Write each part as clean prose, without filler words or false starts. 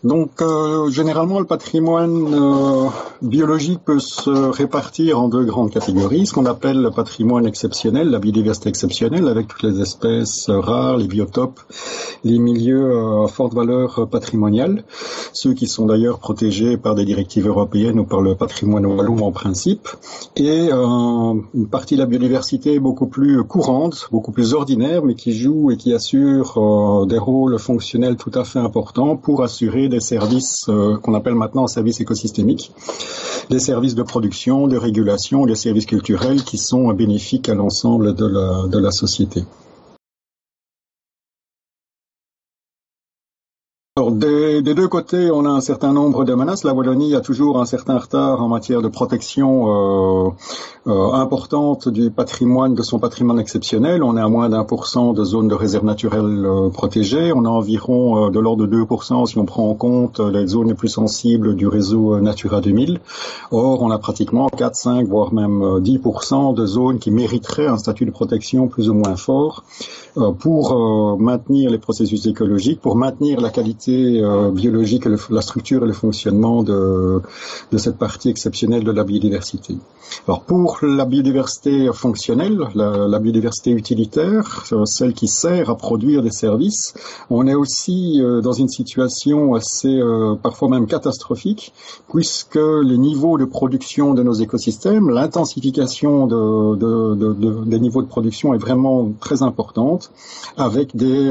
Donc, généralement, le patrimoine biologique peut se répartir en deux grandes catégories. Ce qu'on appelle le patrimoine exceptionnel, la biodiversité exceptionnelle, avec toutes les espèces rares, les biotopes, les milieux à forte valeur patrimoniale, ceux qui sont d'ailleurs protégés par des directives européennes ou par le patrimoine wallon en principe. Et une partie de la biodiversité beaucoup plus courante, beaucoup plus ordinaire, mais qui joue et qui assure des rôles fonctionnels tout à fait importants pour assurer des services qu'on appelle maintenant services écosystémiques, des services de production, de régulation, des services culturels qui sont bénéfiques à l'ensemble de la société. Alors, des deux côtés, on a un certain nombre de menaces. La Wallonie a toujours un certain retard en matière de protection importante du patrimoine, de son patrimoine exceptionnel. On est à moins d'1% de zones de réserve naturelle protégées. On a environ de l'ordre de 2% si on prend en compte les zones les plus sensibles du réseau Natura 2000. Or, on a pratiquement 4, 5, voire même 10% de zones qui mériteraient un statut de protection plus ou moins fort pour maintenir les processus écologiques, pour maintenir la qualité biologique, et la structure et le fonctionnement de cette partie exceptionnelle de la biodiversité. Alors pour la biodiversité fonctionnelle, la biodiversité utilitaire, celle qui sert à produire des services, on est aussi dans une situation assez parfois même catastrophique, puisque les niveaux de production de nos écosystèmes, l'intensification des niveaux de production est vraiment très importante, avec des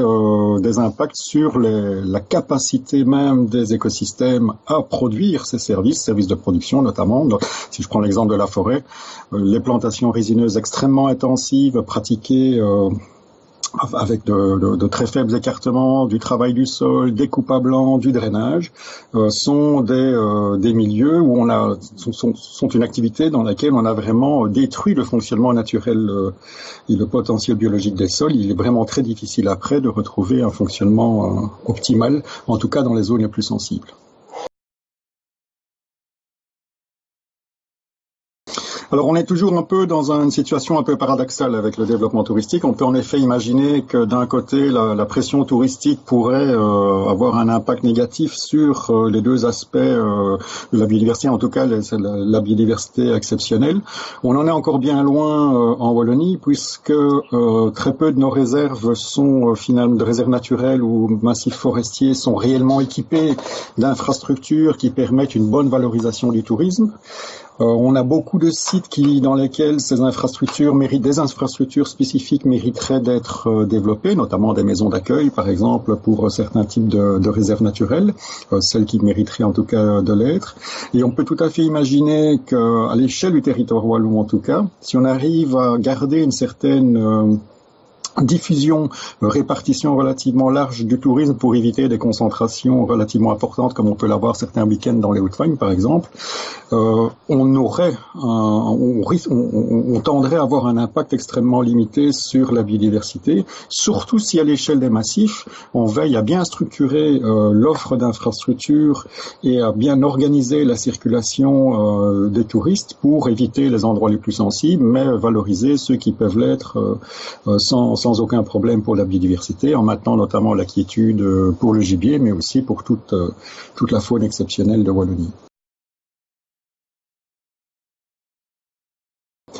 impacts sur la capacité même des écosystèmes à produire ces services de production notamment. Donc, si je prends l'exemple de la forêt, les plantations résineuses extrêmement intensives pratiquées avec de très faibles écartements, du travail du sol, des coupes à blanc, du drainage, sont des milieux où sont une activité dans laquelle on a vraiment détruit le fonctionnement naturel et le potentiel biologique des sols. Il est vraiment très difficile après de retrouver un fonctionnement optimal, en tout cas dans les zones les plus sensibles. Alors on est toujours un peu dans une situation un peu paradoxale avec le développement touristique. On peut en effet imaginer que d'un côté la pression touristique pourrait avoir un impact négatif sur les deux aspects de la biodiversité, en tout cas la biodiversité exceptionnelle. On en est encore bien loin en Wallonie puisque très peu de nos réserves sont finalement de réserves naturelles ou massifs forestiers sont réellement équipés d'infrastructures qui permettent une bonne valorisation du tourisme. On a beaucoup de sites dans lesquels ces infrastructures des infrastructures spécifiques mériteraient d'être développées, notamment des maisons d'accueil, par exemple, pour certains types de réserves naturelles, celles qui mériteraient en tout cas de l'être. Et on peut tout à fait imaginer qu'à l'échelle du territoire wallon, en tout cas, si on arrive à garder une certaine diffusion, répartition relativement large du tourisme pour éviter des concentrations relativement importantes comme on peut l'avoir certains week-ends dans les Hauts-de-Fagne par exemple, on tendrait à avoir un impact extrêmement limité sur la biodiversité, surtout si à l'échelle des massifs, on veille à bien structurer l'offre d'infrastructures et à bien organiser la circulation des touristes pour éviter les endroits les plus sensibles, mais valoriser ceux qui peuvent l'être sans aucun problème pour la biodiversité, en maintenant notamment la quiétude pour le gibier, mais aussi pour toute la faune exceptionnelle de Wallonie.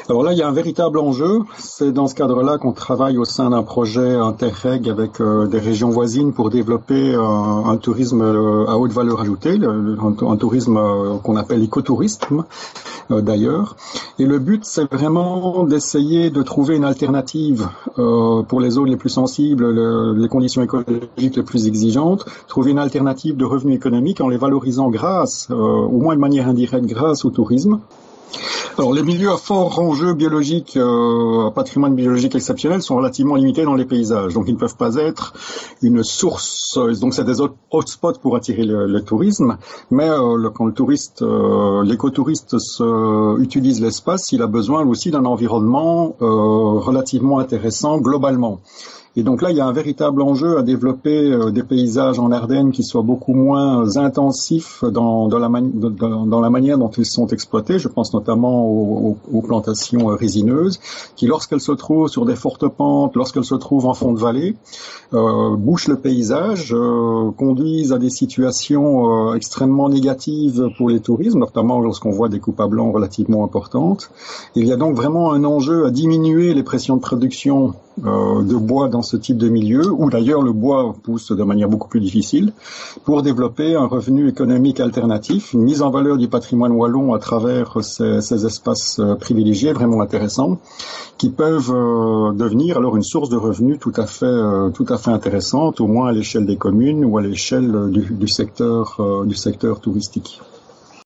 Alors là, il y a un véritable enjeu. C'est dans ce cadre-là qu'on travaille au sein d'un projet Interreg avec des régions voisines pour développer un tourisme à haute valeur ajoutée, un tourisme qu'on appelle écotourisme d'ailleurs. Et le but, c'est vraiment d'essayer de trouver une alternative pour les zones les plus sensibles, les conditions écologiques les plus exigeantes, trouver une alternative de revenus économiques en les valorisant grâce, au moins de manière indirecte, grâce au tourisme. Alors, les milieux à fort enjeu biologique, patrimoine biologique exceptionnel sont relativement limités dans les paysages. Donc, ils ne peuvent pas être une source. Donc, c'est des hotspots pour attirer le tourisme. Mais quand l'écotouriste utilise l'espace, il a besoin aussi d'un environnement relativement intéressant globalement. Et donc là, il y a un véritable enjeu à développer des paysages en Ardennes qui soient beaucoup moins intensifs dans la manière dont ils sont exploités. Je pense notamment aux plantations résineuses qui, lorsqu'elles se trouvent sur des fortes pentes, lorsqu'elles se trouvent en fond de vallée, bouchent le paysage, conduisent à des situations extrêmement négatives pour les touristes, notamment lorsqu'on voit des coupes à blanc relativement importantes. Il y a donc vraiment un enjeu à diminuer les pressions de production de bois dans ce type de milieu, où d'ailleurs le bois pousse de manière beaucoup plus difficile, pour développer un revenu économique alternatif, une mise en valeur du patrimoine wallon à travers ces espaces privilégiés vraiment intéressants, qui peuvent devenir alors une source de revenus tout à fait intéressante, au moins à l'échelle des communes ou à l'échelle du secteur touristique.